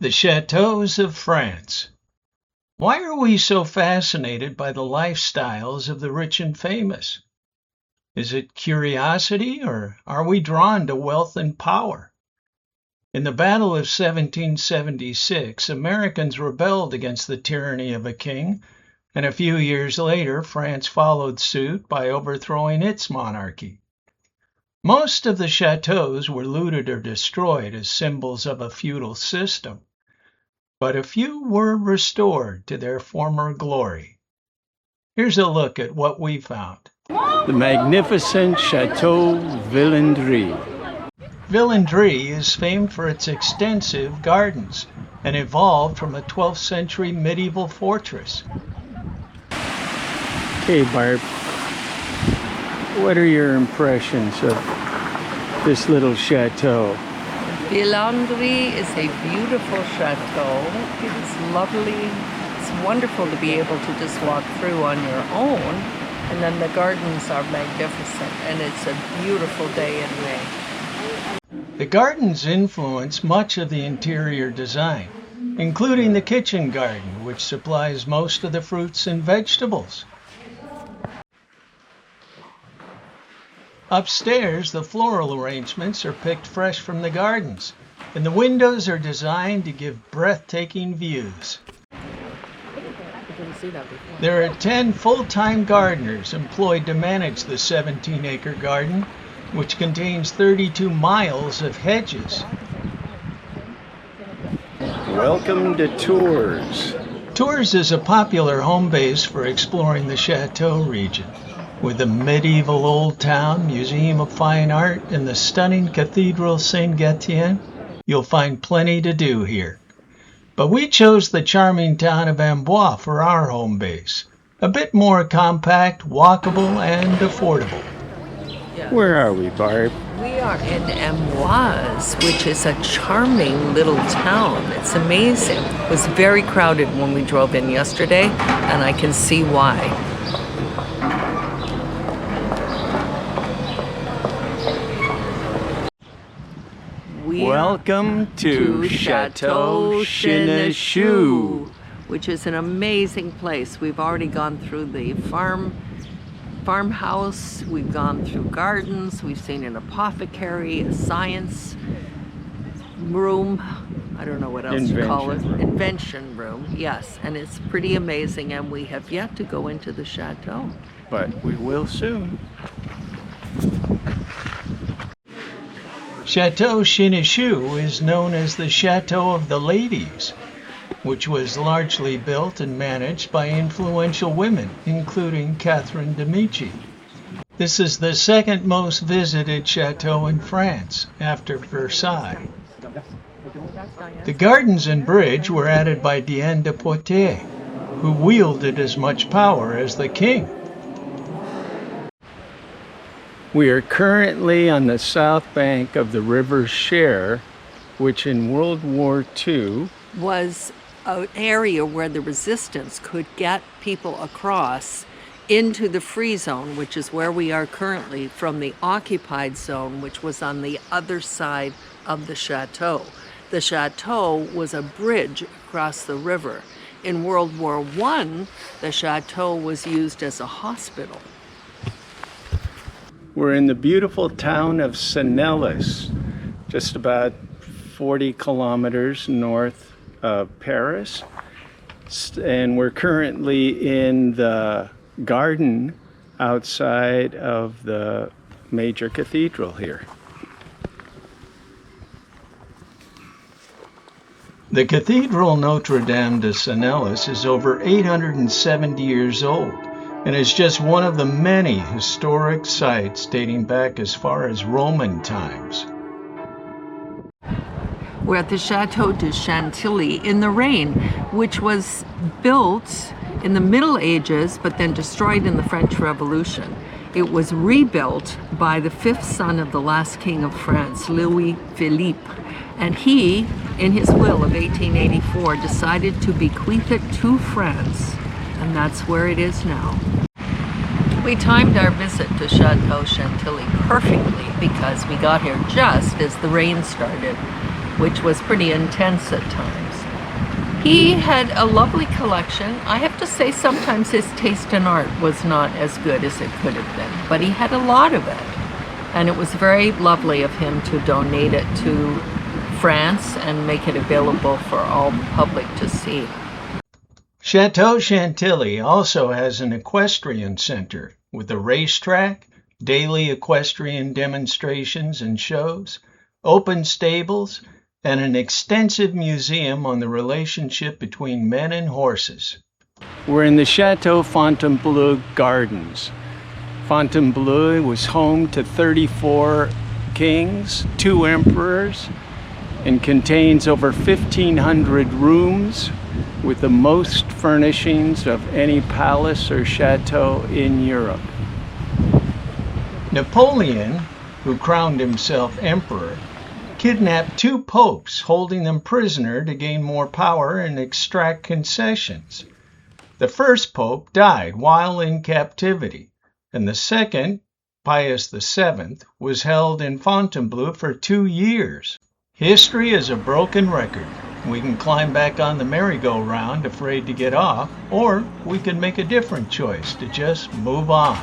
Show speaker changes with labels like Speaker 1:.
Speaker 1: The Chateaux of France. Why are we so fascinated by the lifestyles of the rich and famous? Is it curiosity, or are we drawn to wealth and power? In the Battle of 1776, Americans rebelled against the tyranny of a king, and a few years later, France followed suit by overthrowing its monarchy. Most of the chateaux were looted or destroyed as symbols of a feudal system, but a few were restored to their former glory. Here's a look at what we found.
Speaker 2: The magnificent Chateau Villandry.
Speaker 1: Villandry is famed for its extensive gardens and evolved from a 12th century medieval fortress.
Speaker 2: Okay, Barb, what are your impressions of this little chateau?
Speaker 3: Villandry is a beautiful chateau. It is lovely. It's wonderful to be able to just walk through on your own. And then the gardens are magnificent, and it's a beautiful day in May.
Speaker 1: The gardens influence much of the interior design, including the kitchen garden, which supplies most of the fruits and vegetables. Upstairs, the floral arrangements are picked fresh from the gardens, and the windows are designed to give breathtaking views. There are 10 full-time gardeners employed to manage the 17-acre garden, which contains 32 miles of hedges.
Speaker 2: Welcome to Tours.
Speaker 1: Tours is a popular home base for exploring the Chateau region. With the medieval Old Town, Museum of Fine Art, and the stunning Cathedral Saint-Gatien, you'll find plenty to do here. But we chose the charming town of Amboise for our home base. A bit more compact, walkable, and affordable.
Speaker 2: Where are we, Barb?
Speaker 3: We are in Amboise, which is a charming little town. It's amazing. It was very crowded when we drove in yesterday, and I can see why.
Speaker 2: Welcome to Chateau Chenonceau,
Speaker 3: which is an amazing place. We've already gone through the farmhouse, we've gone through gardens, we've seen an apothecary, a science room, I don't know what else to call it. Invention room, yes, and it's pretty amazing, and we have yet to go into the chateau.
Speaker 2: But we will soon.
Speaker 1: Chateau Chenonceau is known as the Chateau of the Ladies, which was largely built and managed by influential women, including Catherine de Medici. This is the second most visited chateau in France, after Versailles. The gardens and bridge were added by Diane de Poitiers, who wielded as much power as the king.
Speaker 2: We are currently on the south bank of the River Cher, which in World War II
Speaker 3: was an area where the resistance could get people across into the free zone, which is where we are currently, from the occupied zone, which was on the other side of the chateau. The chateau was a bridge across the river. In World War I, the chateau was used as a hospital.
Speaker 2: We're in the beautiful town of Chantilly, just about 40 kilometers north of Paris. And we're currently in the garden outside of the major cathedral here.
Speaker 1: The Cathedral Notre Dame de Chantilly is over 870 years old, and is just one of the many historic sites dating back as far as Roman times.
Speaker 3: We're at the Chateau de Chantilly in the Rain, which was built in the Middle Ages, but then destroyed in the French Revolution. It was rebuilt by the fifth son of the last king of France, Louis Philippe, and he, in his will of 1884, decided to bequeath it to France, and that's where it is now. We timed our visit to Chateau Chantilly perfectly because we got here just as the rain started, which was pretty intense at times. He had a lovely collection. I have to say sometimes his taste in art was not as good as it could have been, but he had a lot of it. And it was very lovely of him to donate it to France and make it available for all the public to see.
Speaker 1: Chateau Chantilly also has an equestrian center with a racetrack, daily equestrian demonstrations and shows, open stables, and an extensive museum on the relationship between men and horses.
Speaker 2: We're in the Chateau Fountainbleau Gardens. Fountainbleau was home to 34 kings, 2 emperors, and contains over 1,500 rooms with the most furnishings of any palace or chateau in Europe.
Speaker 1: Napoleon, who crowned himself emperor, kidnapped 2 popes, holding them prisoner to gain more power and extract concessions. The first pope died while in captivity, and the second, Pius VII, was held in Fountainbleau for 2 years. History is a broken record. We can climb back on the merry-go-round afraid to get off, or we can make a different choice to just move on.